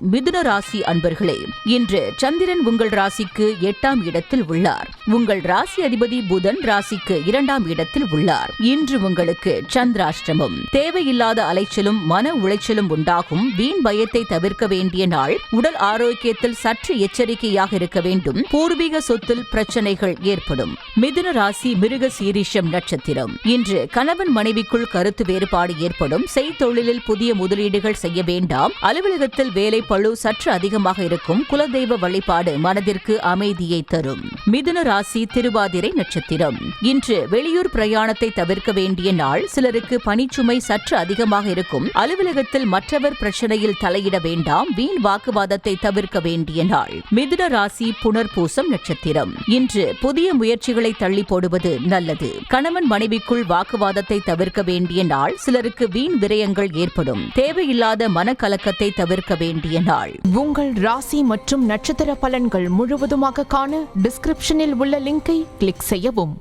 மிதுன ராசி அன்பர்களே, இன்று சந்திரன் உங்கள் ராசிக்கு 8ஆம் இடத்தில் உள்ளார். உங்கள் ராசி அதிபதி புதன் ராசிக்கு 2ஆம் இடத்தில் உள்ளார். இன்று உங்களுக்கு சந்திராஷ்டமம். தேவையில்லாத அலைச்சலும் மன உளைச்சலும் உண்டாகும். வீண் பயத்தை தவிர்க்க வேண்டிய நாள். உடல் ஆரோக்கியத்தில் சற்று எச்சரிக்கையாக இருக்க வேண்டும். பூர்வீக சொத்தில் பிரச்சனைகள் ஏற்படும். மிதுன ராசி மிருக சீரிஷம் நட்சத்திரம். இன்று கணவன் மனைவிக்குள் கருத்து வேறுபாடு ஏற்படும். செய்தொழிலில் புதிய முதலீடுகள் செய்ய வேண்டாம். அலுவலகத்தில் வேலை பளு சற்று அதிகமாக இருக்கும். குலதெய்வ வழிபாடு மனதிற்கு அமைதியை தரும். மிதுன ராசி திருவாதிரை நட்சத்திரம். இன்று வெளியூர் பிரயாணத்தை தவிர்க்க வேண்டிய நாள். சிலருக்கு பணிச்சுமை சற்று அதிகமாக இருக்கும். அலுவலகத்தில் மற்றவர் பிரச்சனையில் தலையிட வேண்டாம். வீண் வாக்குவாதத்தை தவிர்க்க வேண்டிய நாள். மிதுன ராசி புனர்பூசம் நட்சத்திரம். இன்று புதிய முயற்சிகளை தள்ளி போடுவது நல்லது. கணவன் மனைவிக்குள் வாக்குவாதத்தை தவிர்க்க வேண்டிய நாள். சிலருக்கு வீண் விரயங்கள் ஏற்படும். தேவையில்லாத மனக்கலக்கத்தை தவிர்க்க வேண்டிய நாள். உங்கள் ராசி மற்றும் நட்சத்திர பலன்கள் முழுவதுமாக காண டிஸ்கிரிப்ஷனில் உள்ள லிங்கை கிளிக் செய்யவும்.